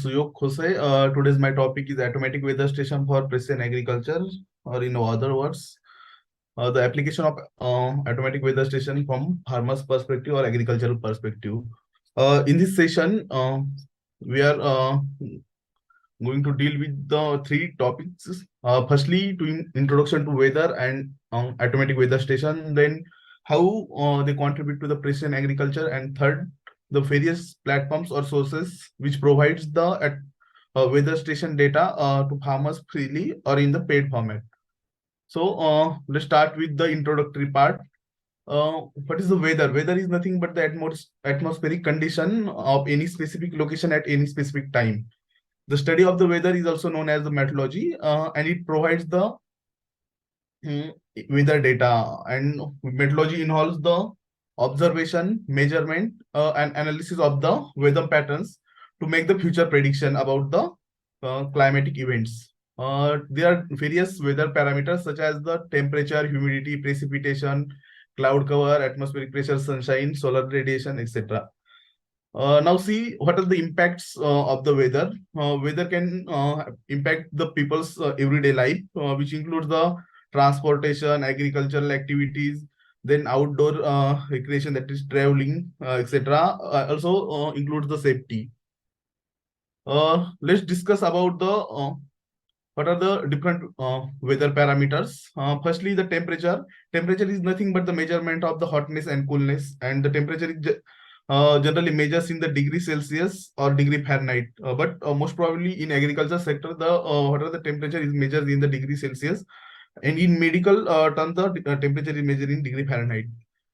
Suyog Khose. Today's my topic is automatic weather station for precision agriculture, or in other words, the application of automatic weather station from farmers' perspective or agricultural perspective. In this session, we are going to deal with the three topics. Firstly, to introduction to weather and automatic weather station. Then, how they contribute to the precision agriculture, and third, the various platforms or sources which provides the weather station data to farmers freely or in the paid format. So let's start with the introductory part. What is the weather? Weather is nothing but the atmospheric condition of any specific location at any specific time. The study of the weather is also known as the meteorology, and it provides the weather data. And meteorology involves the observation, measurement, and analysis of the weather patterns to make the future prediction about the climatic events. There are various weather parameters such as the temperature, humidity, precipitation, cloud cover, atmospheric pressure, sunshine, solar radiation, etc. Now see what are the impacts of the weather. Weather can impact the people's everyday life, which includes the transportation, agricultural activities, then outdoor recreation, that is traveling, etc. Also includes the safety. Let's discuss about the what are the different weather parameters. Firstly, the temperature. Temperature is nothing but the measurement of the hotness and coolness, and the temperature is generally measures in the degree Celsius or degree Fahrenheit. But most probably in agriculture sector, the what are the temperature is measured in the degree Celsius, and in medical terms, the temperature is measured in degree Fahrenheit.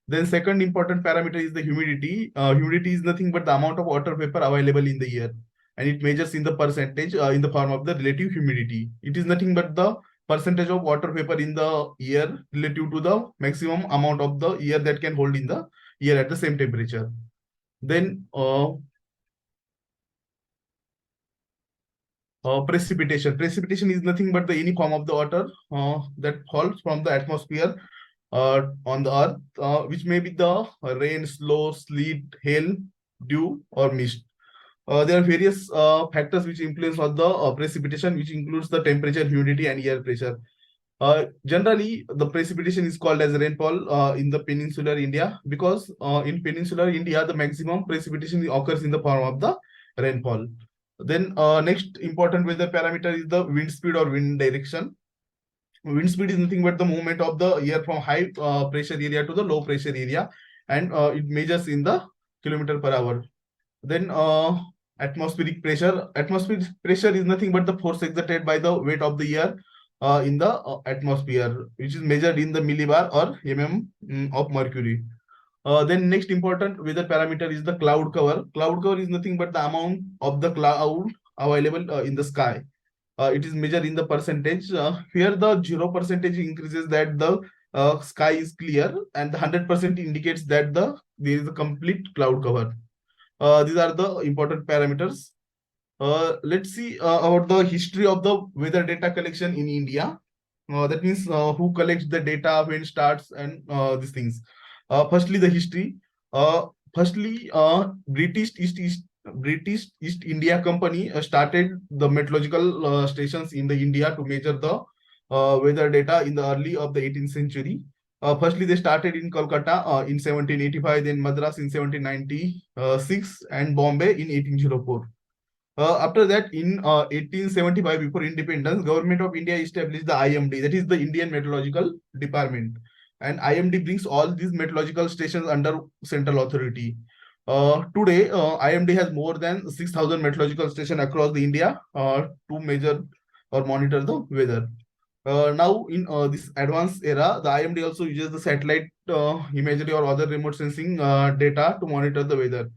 Then second important parameter is the humidity. Humidity is nothing but the amount of water vapor available in the air, and it measures in the percentage in the form of the relative humidity. It is nothing but the percentage of water vapor in the air relative to the maximum amount of the air that can hold in the air at the same temperature. Then precipitation. Precipitation is nothing but the any form of the water that falls from the atmosphere on the earth, which may be the rain, snow, sleet, hail, dew, or mist. There are various factors which influence on the precipitation, which includes the temperature, humidity, and air pressure. Generally, the precipitation is called as rainfall in the peninsular India, because in peninsular India, the maximum precipitation occurs in the form of the rainfall. Then next important weather parameter is the wind speed or wind direction. Wind speed is nothing but the movement of the air from high pressure area to the low pressure area, and it measures in the kilometer per hour. Then atmospheric pressure. Atmospheric pressure is nothing but the force exerted by the weight of the air in the atmosphere, which is measured in the millibar or of mercury. Then next important weather parameter is the cloud cover. Cloud cover is nothing but the amount of the cloud available in the sky. It is measured in the percentage. Here the 0% increases that the sky is clear, and the 100% indicates that there is a complete cloud cover. These are the important parameters. Let's see about the history of the weather data collection in India. That means who collects the data, when starts, and these things. Firstly, the history. Firstly, British East India Company started the meteorological stations in the India to measure the weather data in the early of the 18th century. Firstly, they started in Kolkata in 1785, then Madras in 1796, and Bombay in 1804. After that, in 1875, before independence, Government of India established the IMD, that is the Indian Meteorological Department. And IMD brings all these meteorological stations under central authority. Today, IMD has more than 6,000 meteorological stations across the India to measure or monitor the weather. Now, in this advanced era, the IMD also uses the satellite imagery or other remote sensing data to monitor the weather.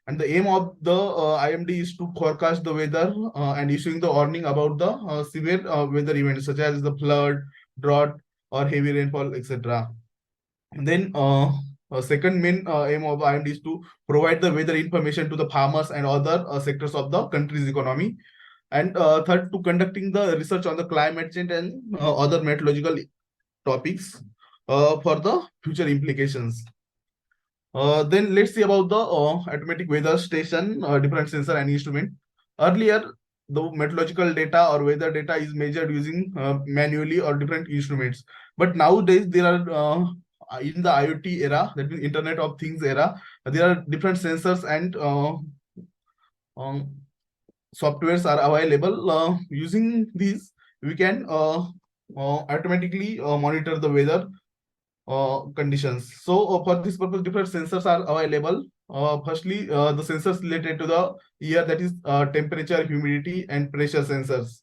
And the aim of the IMD is to forecast the weather and issuing the warning about the severe weather events such as the flood, drought, or heavy rainfall, etc. And then second main aim of IMD is to provide the weather information to the farmers and other sectors of the country's economy. And third, to conducting the research on the climate change and other meteorological topics for the future implications. Then let's see about the automatic weather station, different sensor and instrument. Earlier, the meteorological data or weather data is measured using manually or different instruments. But nowadays, there are in the IoT era, that means Internet of Things era, there are different sensors and um, softwares are available. Using these, we can automatically monitor the weather conditions. So for this purpose, different sensors are available. Firstly, the sensors related to the air, that is temperature, humidity, and pressure sensors.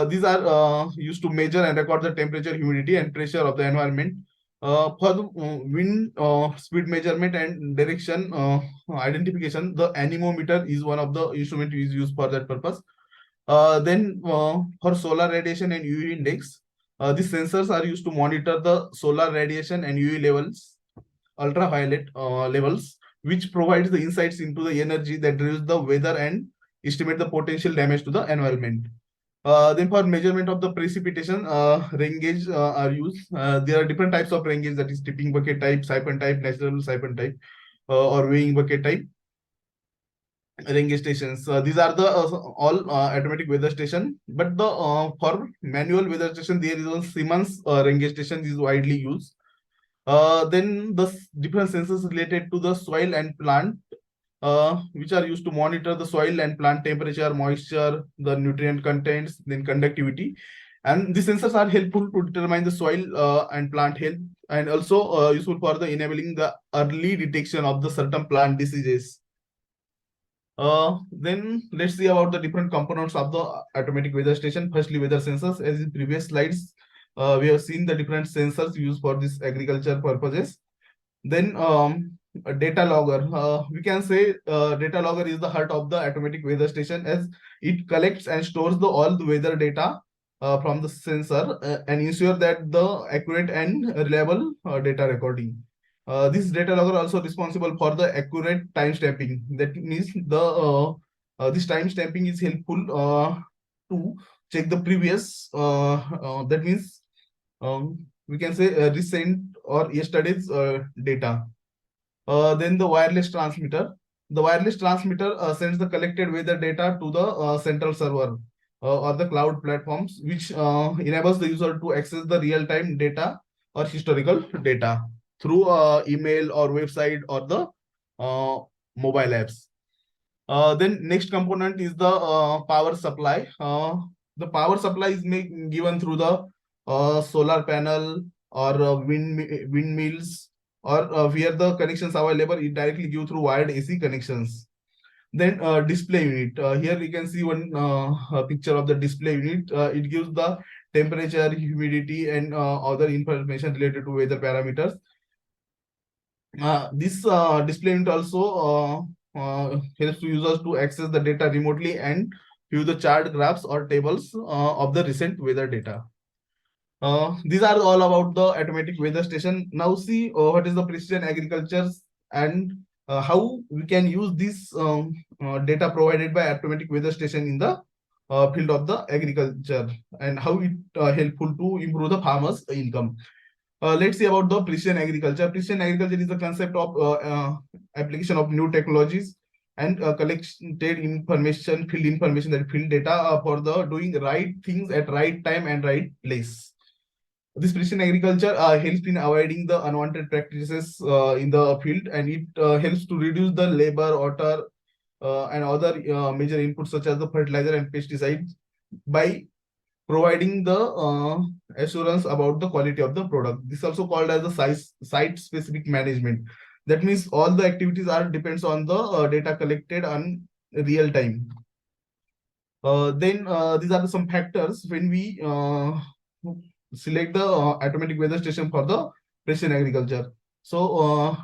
These are used to measure and record the temperature, humidity, and pressure of the environment. For the wind speed measurement and direction identification, the anemometer is one of the instruments used for that purpose. Then for solar radiation and UV index, these sensors are used to monitor the solar radiation and UV levels, ultraviolet levels, which provides the insights into the energy that drives the weather and estimate the potential damage to the environment. Then for measurement of the precipitation, rain gauge are used. There are different types of rain gauge, that is tipping bucket type, siphon type, natural siphon type, or weighing bucket type rain gauge stations. These are the all automatic weather station. But the for manual weather station, there is a Siemens rain gauge station is widely used. Then the different sensors related to the soil and plant, which are used to monitor the soil and plant temperature, moisture, the nutrient contents, then conductivity. And these sensors are helpful to determine the soil and plant health, and also useful for the enabling the early detection of the certain plant diseases. Then let's see about the different components of the automatic weather station. Firstly, weather sensors. As in previous slides, we have seen the different sensors used for this agriculture purposes. Then a data logger. We can say data logger is the heart of the automatic weather station, as it collects and stores the all the weather data from the sensor and ensure that the accurate and reliable data recording. This data logger also responsible for the accurate time stamping. That means the this time stamping is helpful to check the previous. That means we can say recent or yesterday's data. Then the wireless transmitter. The wireless transmitter sends the collected weather data to the central server or the cloud platforms, which enables the user to access the real-time data or historical data through email or website or the mobile apps. Then next component is the power supply. The power supply is given through the solar panel or windmills, or where the connections available, it directly give through wired AC connections. Then display unit. Here we can see one picture of the display unit. It gives the temperature, humidity, and other information related to weather parameters. This display unit also helps to users to access the data remotely and view the chart graphs or tables of the recent weather data. These are all about the automatic weather station. Now see what is the precision agriculture and how we can use this data provided by automatic weather station in the field of the agriculture, and how it helpful to improve the farmers' income. Let's see about the precision agriculture. Precision agriculture is the concept of application of new technologies and collected information, field information, that field data for the doing right things at right time and right place. This precision agriculture helps in avoiding the unwanted practices in the field, and it helps to reduce the labor, water, and other major inputs such as the fertilizer and pesticides by providing the assurance about the quality of the product. This is also called as the site-specific management. That means all the activities are depends on the data collected on real time. Then these are some factors when we select the automatic weather station for the precision agriculture. So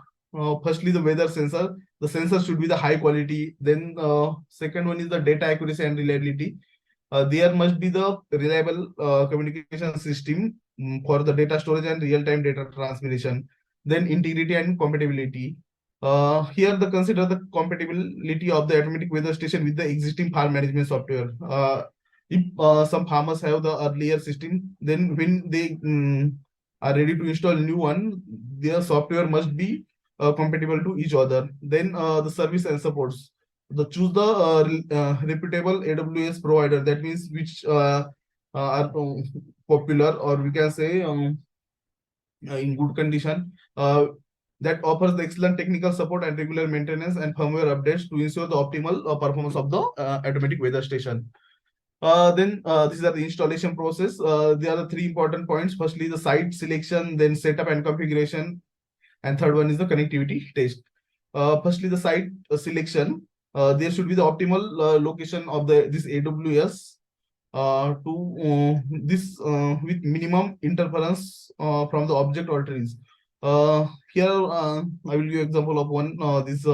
firstly, the weather sensor. The sensor should be the high quality. Then second one is the data accuracy and reliability. There must be the reliable communication system for the data storage and real-time data transmission. Then integrity and compatibility. Here the consider the compatibility of the automatic weather station with the existing farm management software. If some farmers have the earlier system, then when they are ready to install new one, their software must be compatible to each other. Then the service and supports. choose the reputable AWS provider. That means which are popular, or we can say in good condition, that offers the excellent technical support and regular maintenance and firmware updates to ensure the optimal performance of the automatic weather station. Then these are the installation process. There are the three important points. Firstly, the site selection, then setup and configuration, and third one is the connectivity test. Firstly, the site selection. There should be the optimal location of this AWS to this with minimum interference from the object or trees. Here, I will give you example of one. This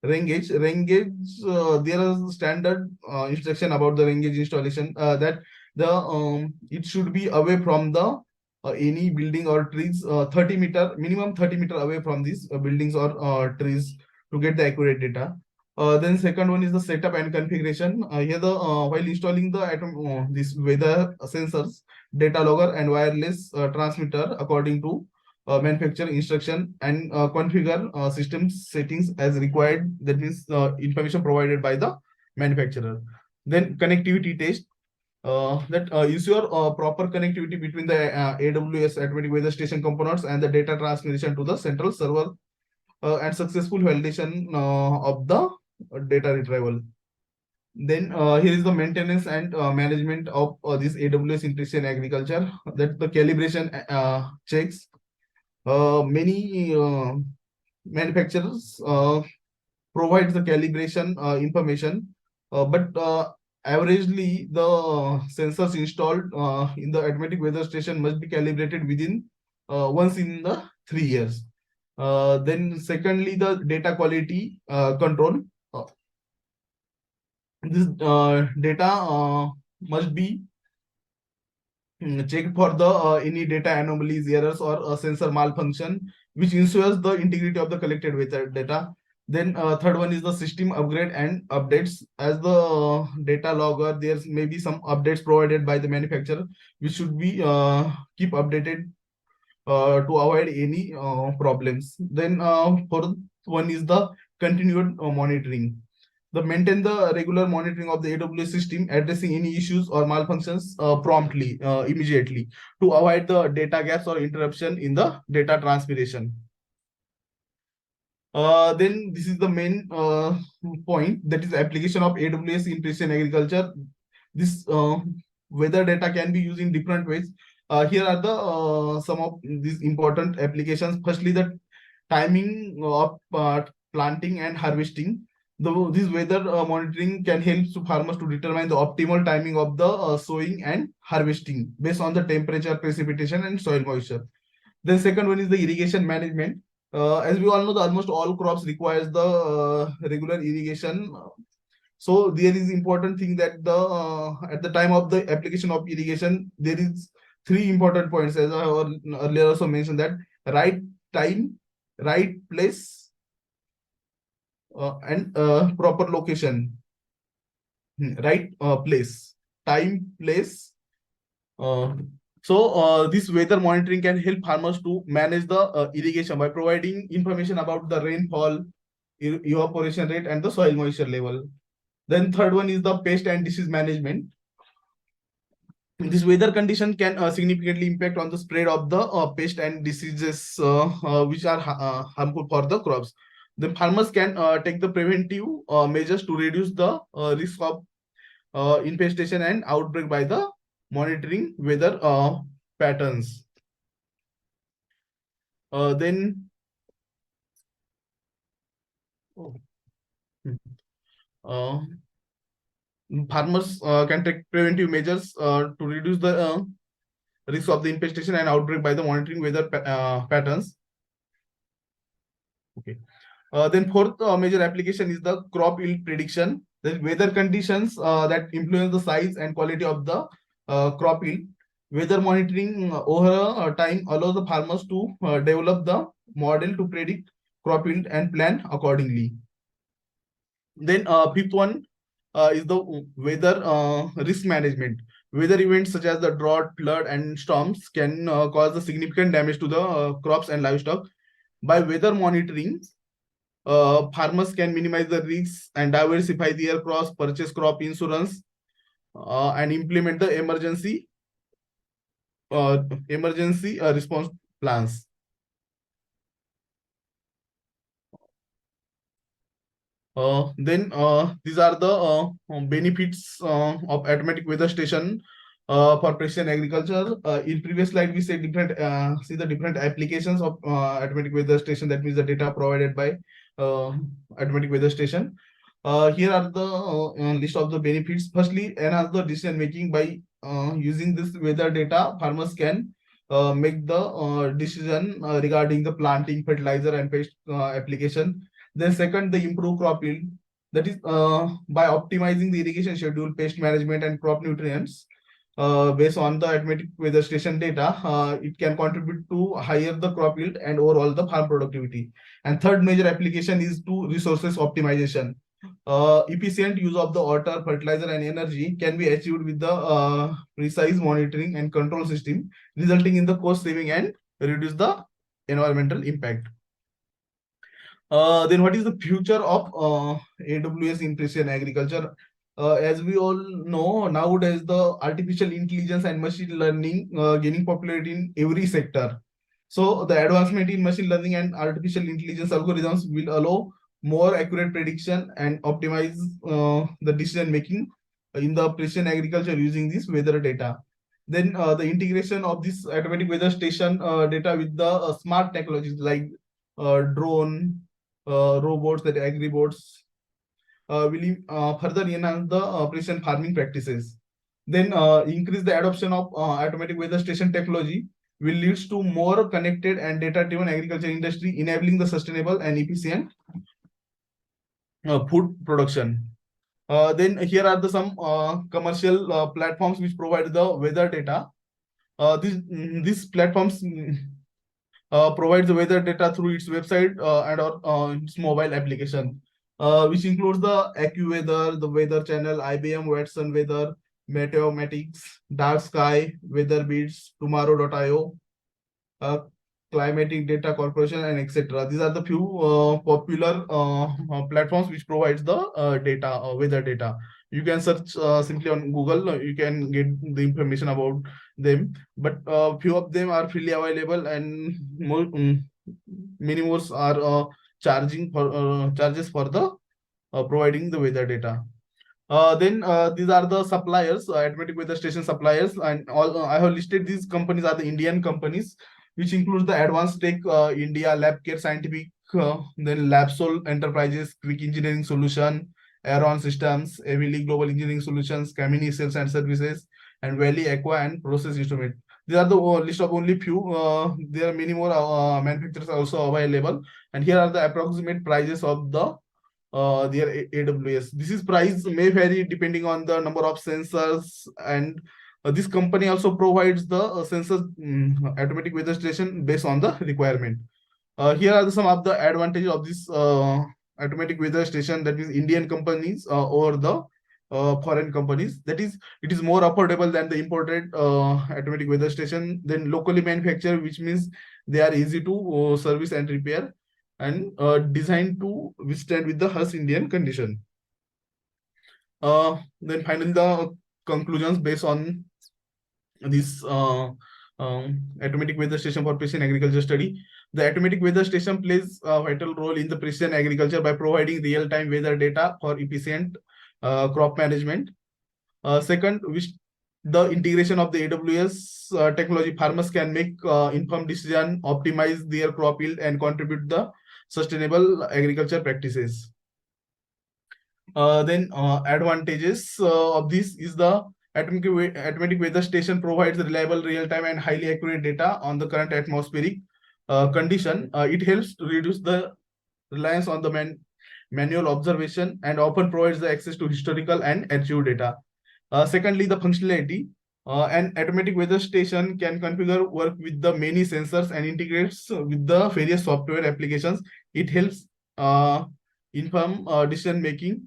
rain gauge. Rain gauge. There is standard instruction about the rain gauge installation, that the it should be away from the any building or trees, 30 meter, minimum 30 meter away from these buildings or trees to get the accurate data. Then second one is the setup and configuration. Here the while installing the this weather sensors, data logger and wireless transmitter according to manufacturer instruction, and configure system settings as required. That means information provided by the manufacturer. Then connectivity test. That ensure proper connectivity between the AWS automatic weather station components and the data transmission to the central server, and successful validation of the data retrieval. Then here is the maintenance and management of this AWS in precision agriculture. That the calibration checks. Many manufacturers provide the calibration information, but averagely the sensors installed in the automatic weather station must be calibrated within once in the 3 years. Then secondly, the data quality control. This data must be checked for the any data anomalies, errors, or sensor malfunction, which ensures the integrity of the collected weather data. Then third one is the system upgrade and updates. As the data logger, there's maybe some updates provided by the manufacturer, which should be keep updated to avoid any problems. Then fourth one is the continued monitoring. The maintain the regular monitoring of the AWS system, addressing any issues or malfunctions promptly, immediately, to avoid the data gaps or interruption in the data transmission. Then this is the main point, that is application of AWS in precision agriculture. This weather data can be used in different ways. Here are the some of these important applications. Firstly, the timing of planting and harvesting. This weather monitoring can help to farmers to determine the optimal timing of the sowing and harvesting based on the temperature, precipitation, and soil moisture. Then second one is the irrigation management. As we all know, almost all crops requires the regular irrigation. So there is important thing that the at the time of the application of irrigation, there is three important points, as I earlier also mentioned, that right time, right place, and proper location. Right place, time, place. So this weather monitoring can help farmers to manage the irrigation by providing information about the rainfall, evaporation rate, and the soil moisture level. Then third one is the pest and disease management. This weather condition can significantly impact on the spread of the pest and diseases which are harmful for the crops. The farmers can take the preventive measures to reduce the risk of infestation and outbreak by the monitoring weather patterns. Then farmers can take preventive measures to reduce the risk of the infestation and outbreak by the monitoring weather patterns. Okay. Then fourth major application is the crop yield prediction. The weather conditions that influence the size and quality of the crop yield. Weather monitoring over time allows the farmers to develop the model to predict crop yield and plan accordingly. Then fifth one is the weather risk management. Weather events such as the drought, flood, and storms can cause the significant damage to the crops and livestock. By weather monitoring, Farmers can minimize the risks and diversify their crops, purchase crop insurance, and implement the emergency response plans. Then these are the benefits of automatic weather station for precision agriculture. In previous slide, we said different see the different applications of automatic weather station. That means the data provided by uh, automatic weather station. Here are the list of the benefits. Firstly, enhance the decision making by using this weather data. Farmers can make the decision regarding the planting, fertilizer, and pest application. Then second, the improve crop yield. That is by optimizing the irrigation schedule, pest management, and crop nutrients. Based on the automatic weather station data, it can contribute to higher the crop yield and overall the farm productivity. And third major application is to resources optimization. Efficient use of the water, fertilizer, and energy can be achieved with the precise monitoring and control system, resulting in the cost saving and reduce the environmental impact. Then what is the future of AWS in precision agriculture? As we all know, nowadays the artificial intelligence and machine learning gaining popularity in every sector. So the advancement in machine learning and artificial intelligence algorithms will allow more accurate prediction and optimize the decision making in the precision agriculture using this weather data. Then the integration of this automatic weather station data with the smart technologies like drone, robots, that agri-bots, will further enhance the precision farming practices. Then increase the adoption of automatic weather station technology will lead to more connected and data-driven agriculture industry, enabling the sustainable and efficient food production. Then here are the some commercial platforms which provide the weather data. These platforms provides the weather data through its website and its mobile application, which includes the AccuWeather, the Weather Channel, IBM Watson Weather, Meteomatics, Dark Sky, Weather Beats, Tomorrow.io, uh, Climatic Data Corporation, and etc. These are the few popular platforms which provides the data, weather data. You can search simply on Google. You can get the information about them, but few of them are freely available, and many more are charging for charges for the providing the weather data. Then these are the suppliers, automatic weather station suppliers, and all I have listed these companies are the Indian companies, which includes the Advanced Tech India, LabCare Scientific, then LabSol Enterprises, Quick Engineering Solution, Aeron Systems, Avili Global Engineering Solutions, Camini Sales and Services, and Valley Aqua and Process Instrument. These are the list of only few. There are many more manufacturers also available, and here are the approximate prices of the their AWS. This is price may vary depending on the number of sensors, and this company also provides the sensors automatic weather station based on the requirement. Here are some of the advantages of this automatic weather station, that is Indian companies over the foreign companies. That is, it is more affordable than the imported automatic weather station. Then locally manufactured, which means they are easy to service and repair, and designed to withstand with the harsh Indian condition. Then finally, the conclusions based on this automatic weather station for precision agriculture study. The automatic weather station plays a vital role in the precision agriculture by providing real-time weather data for efficient crop management. Second, which the integration of the AWS technology, farmers can make informed decision, optimize their crop yield, and contribute the sustainable agriculture practices. Then advantages of this is the automatic weather station provides reliable, real-time, and highly accurate data on the current atmospheric condition. It helps to reduce the reliance on the manual observation and often provides the access to historical and archive data. Secondly, the functionality. An automatic weather station can configure work with the many sensors and integrates with the various software applications. It helps inform decision making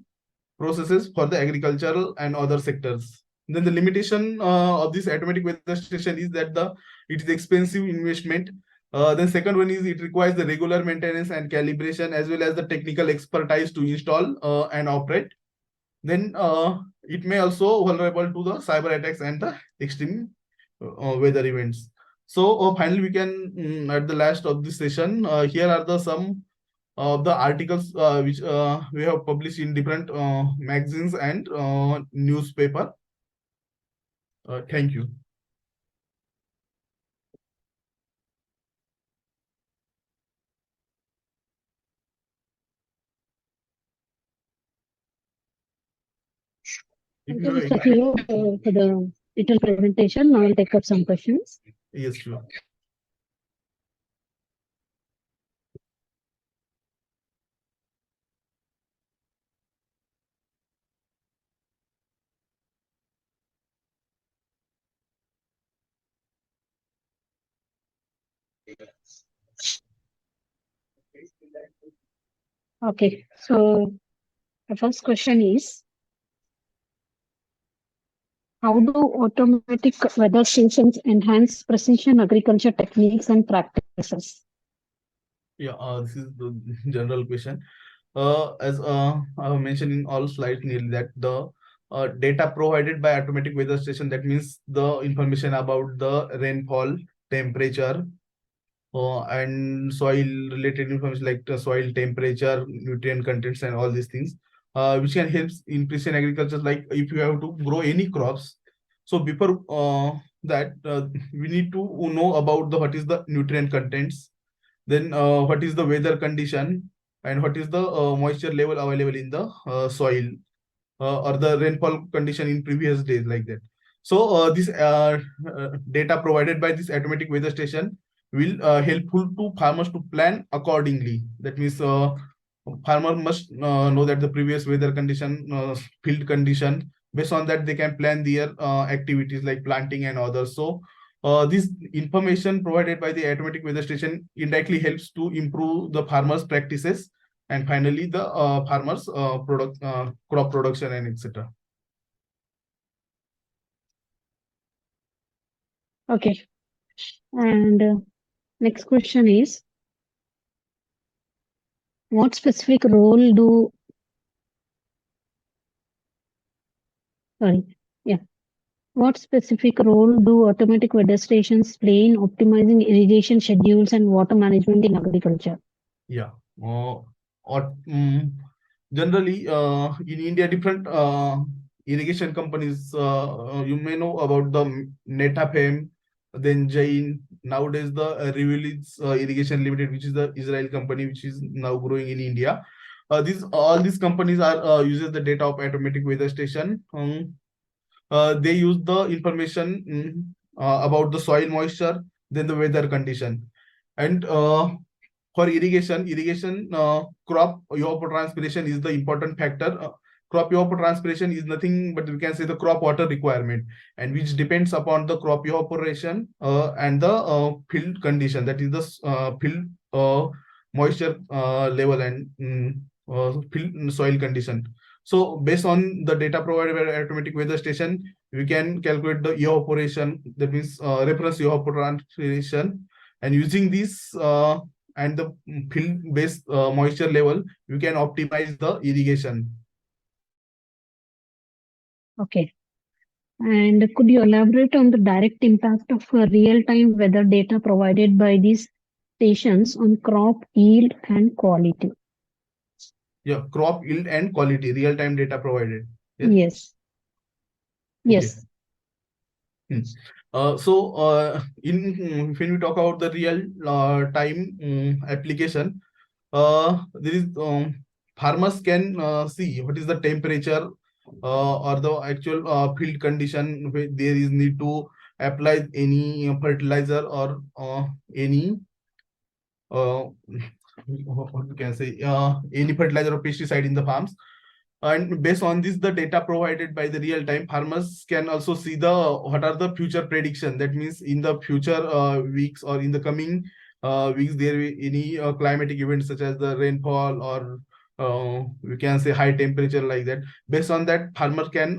processes for the agricultural and other sectors. Then the limitation of this automatic weather station is that it is expensive investment. Then second one is it requires the regular maintenance and calibration as well as the technical expertise to install and operate. Then it may also vulnerable to the cyber attacks and the extreme weather events. So finally, we can at the last of this session, here are the some of the articles which we have published in different magazines and newspaper. Thank you. Thank you, Mr. Suyog, for the detailed presentation. Now I'll take up some questions. Yes, sure. Okay, so the first question is, how do automatic weather stations enhance precision agriculture techniques and practices? Yeah, this is the general question. As I have mentioned in all slides nearly that the data provided by automatic weather station, that means the information about the rainfall, temperature, and soil related information like the soil temperature, nutrient contents, and all these things, which can help in precision agriculture. Like if you have to grow any crops, so before that we need to know about the what is the nutrient contents, then what is the weather condition, and what is the moisture level available in the soil, or the rainfall condition in previous days, like that. So this data provided by this automatic weather station will helpful to farmers to plan accordingly. That means farmer must know that the previous weather condition, field condition. Based on that, they can plan their activities like planting and others. So this information provided by the automatic weather station indirectly helps to improve the farmers' practices and finally the farmers' crop production and etc. Okay, and next question is, what specific role do what specific role do automatic weather stations play in optimizing irrigation schedules and water management in agriculture? Yeah. Or generally, in India, different irrigation companies, you may know about the Netafim, then Jain. Nowadays, the Rivulis Irrigation Limited, which is the Israel company, which is now growing in India. These all these companies are uses the data of automatic weather station. They use the information about the soil moisture, then the weather condition, and for irrigation, crop evapotranspiration is the important factor. Crop evapotranspiration is nothing but we can say the crop water requirement, and which depends upon the crop evaporation and the field condition, that is the field moisture level and field soil condition. So based on the data provided by automatic weather station, we can calculate the evaporation, that means reference evapotranspiration, and using this and the field based moisture level, you can optimize the irrigation. Okay. And could you elaborate on the direct impact of real-time weather data provided by these stations on crop yield and quality? Yeah, crop yield and quality, real-time data provided. Yes. Yes. Okay. So when we talk about the real time application, there is farmers can see what is the temperature or the actual field condition where there is need to apply any fertilizer or any what we can say any fertilizer or pesticide in the farms. And based on this, the data provided by the real time, farmers can also see the what are the future prediction. That means in the future weeks or in the coming weeks, there will be any climatic events such as the rainfall or we can say high temperature like that. Based on that, farmer can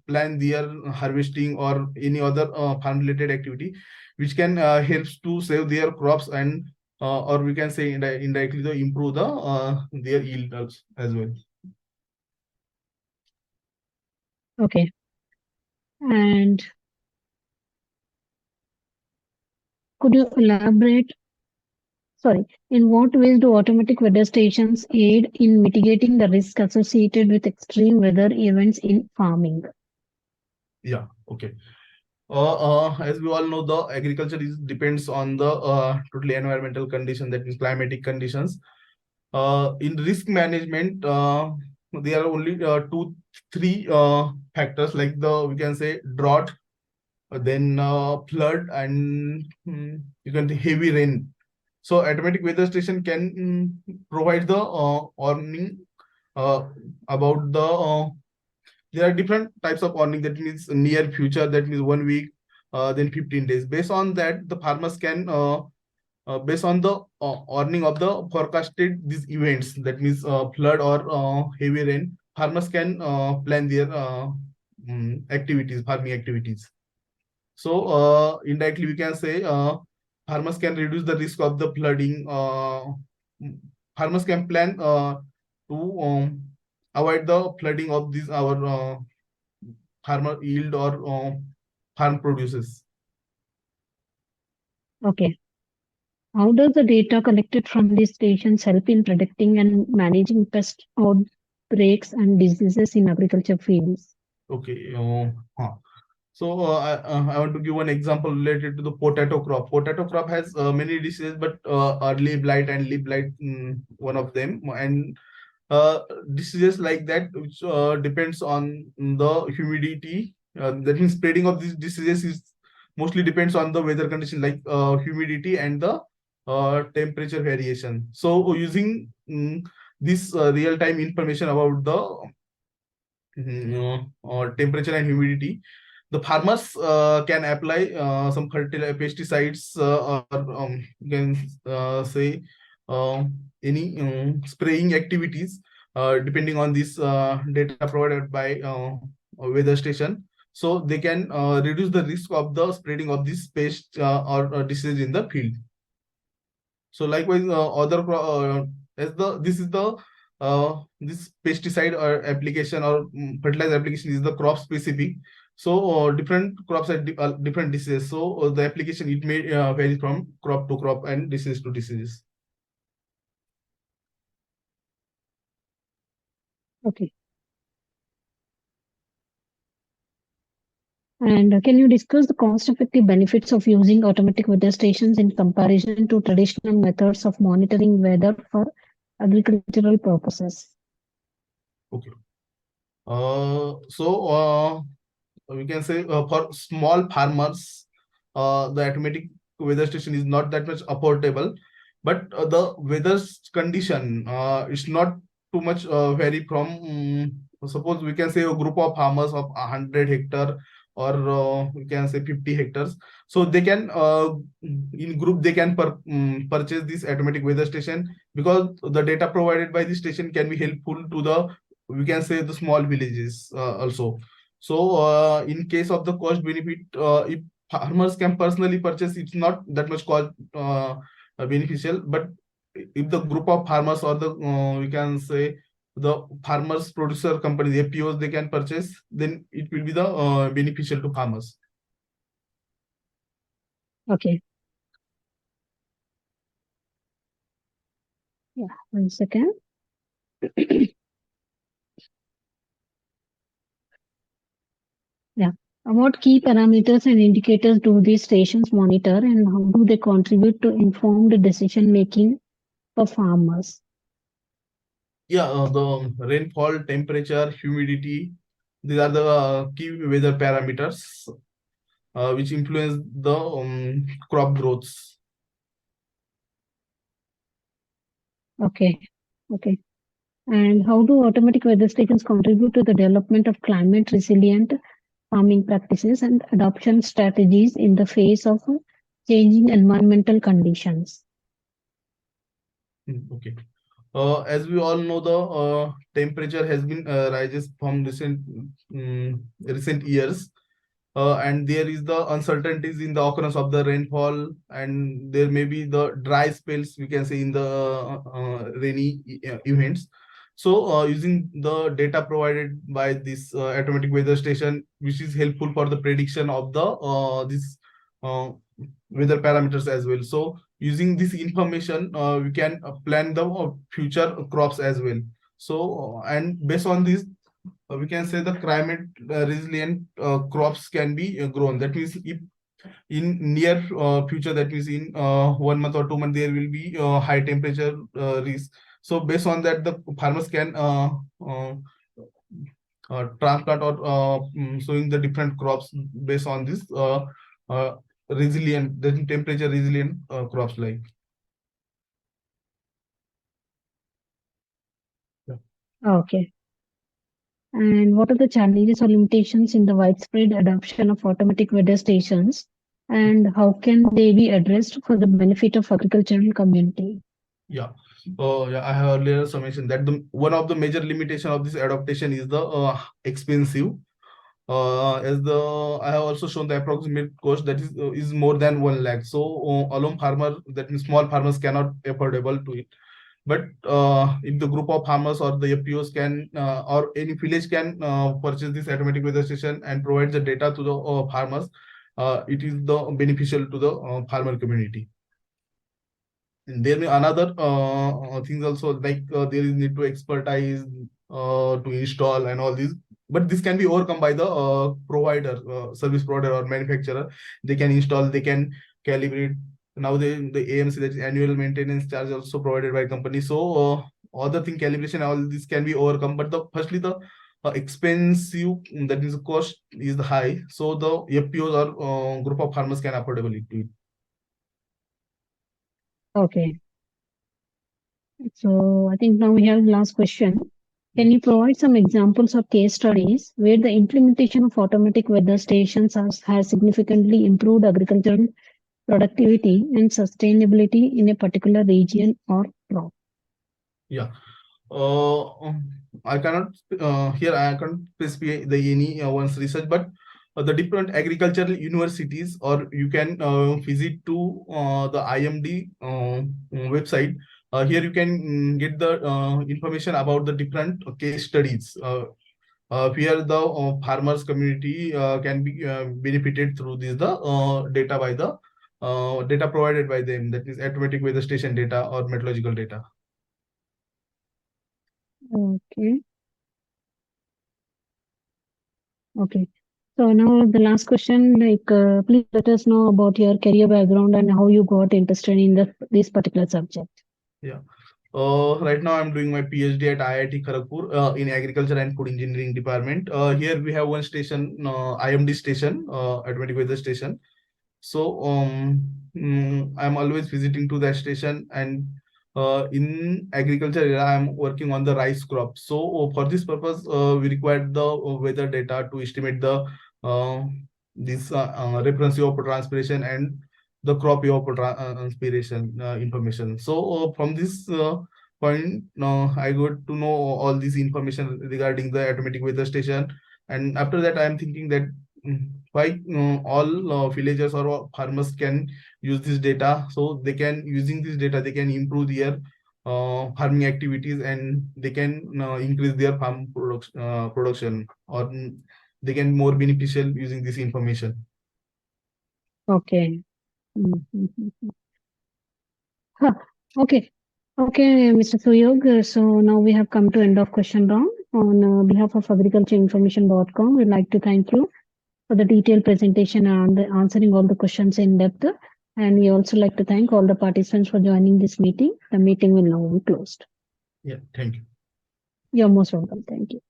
plan their harvesting or any other farm related activity, which can helps to save their crops and or we can say indirectly to improve their yield as well. Okay. And could you elaborate? Sorry, in what ways do automatic weather stations aid in mitigating the risk associated with extreme weather events in farming? Yeah, okay. As we all know, the agriculture is depends on the totally environmental condition, that means climatic conditions. In risk management, there are only three factors like the we can say drought, then flood, and you can say heavy rain. So automatic weather station can provide the warning uh, about the there are different types of warning, that means near future, that means 1 week, then 15 days. Based on that, the farmers can based on the warning of the forecasted these events, that means flood or heavy rain, farmers can plan their activities, farming activities. So indirectly we can say farmers can reduce the risk of the flooding. Farmers can plan to avoid the flooding of these our farmer yield or farm produces. Okay. How does the data collected from these stations help in predicting and managing pest outbreaks and diseases in agriculture fields? Okay. So I want to give one example related to the potato crop. Potato crop has many diseases, but leaf blight and leaf blight, one of them, and diseases like that, which depends on the humidity. That means spreading of these diseases is mostly depends on the weather condition, like humidity and the temperature variation. So using this real-time information about the temperature and humidity, the farmers can apply some fertilizer pesticides or you can say any spraying activities depending on this data provided by a weather station, so they can reduce the risk of the spreading of this pest or disease in the field. So likewise, other as the this is the this pesticide or application or fertilizer application is the crop specific. So different crops have different diseases. So the application it may vary from crop to crop and disease to disease. Okay. And can you discuss the cost-effective benefits of using automatic weather stations in comparison to traditional methods of monitoring weather for agricultural purposes? Okay. So we can say for small farmers, the automatic weather station is not that much affordable, but the weather condition is not too much vary from. Suppose we can say a group of farmers of 100 hectare or we can say 50 hectares. So they can in group they can purchase this automatic weather station, because the data provided by this station can be helpful to the we can say the small villages also. So in case of the cost benefit, if farmers can personally purchase, it's not that much cost beneficial. But if the group of farmers or the we can say the farmers producer companies APOs they can purchase, then it will be the beneficial to farmers. Okay. Yeah, 1 second. Yeah. What key parameters and indicators do these stations monitor, and how do they contribute to informed decision making for farmers? Yeah, the rainfall, temperature, humidity, these are the key weather parameters which influence the crop growths. Okay. Okay. And how do automatic weather stations contribute to the development of climate resilient farming practices and adoption strategies in the face of changing environmental conditions? Okay. As we all know, the temperature has been rises from recent years, and there is the uncertainties in the occurrence of the rainfall, and there may be the dry spells we can say in the rainy events. So using the data provided by this automatic weather station, which is helpful for the prediction of the this uh, weather parameters as well. So using this information, we can plan the future crops as well. So and based on this, we can say the climate resilient crops can be grown. That means if in near future, that means in 1 month or 2 months, there will be high temperature risk. So based on that, the farmers can transplant or sowing the different crops based on this uh, resilient, the temperature resilient crops like. Yeah. Okay. And what are the challenges or limitations in the widespread adoption of automatic weather stations, and how can they be addressed for the benefit of agricultural community? Yeah. Yeah, I have earlier also mentioned that the one of the major limitation of this adaptation is the expensive. As the I have also shown the approximate cost that is more than 1 lakh. So alone farmer, that means small farmers cannot affordable to it. But if the group of farmers or the FPOs can or any village can purchase this automatic weather station and provide the data to the farmers, it is the beneficial to the farmer community. And there may another things also like there is need to expertise to install and all these, but this can be overcome by the provider, service provider or manufacturer. They can install, they can calibrate. Now the AMC, that is annual maintenance charge, also provided by company. So other thing calibration, all this can be overcome. But the firstly the expensive, that is the cost is high. So the FPOs or group of farmers can affordable it. Okay. So I think now we have last question. Can you provide some examples of case studies where the implementation of automatic weather stations has significantly improved agricultural productivity and sustainability in a particular region or crop? Yeah. I cannot here I can't specify the any one's research, but the different agricultural universities, or you can visit to the IMD website. Here you can get the information about the different case studies. Here the farmers community can be benefited through this the data by the data provided by them, that is automatic weather station data or meteorological data. Okay. Okay. So now the last question, like, please let us know about your career background and how you got interested in this particular subject. Yeah. Right now I'm doing my PhD at IIT Kharagpur in Agriculture and Food Engineering department. Here we have one station, IMD station, automatic weather station. So I'm always visiting to that station, and in agriculture area, I'm working on the rice crop. So for this purpose, we require the weather data to estimate the uh, this reference evapotranspiration and the crop evapotranspiration information. So from this point, I got to know all this information regarding the automatic weather station, and after that, I'm thinking that why all villagers or farmers can use this data, so they can using this data they can improve their farming activities, and they can increase their production, or they can more beneficial using this information. Okay. Huh. Okay. Okay, Mr. Suyog. So now we have come to end of question round. On behalf of agricultureinformation.com, we'd like to thank you for the detailed presentation and answering all the questions in depth. And we also like to thank all the participants for joining this meeting. The meeting will now be closed. Yeah, thank you. You're most welcome. Thank you.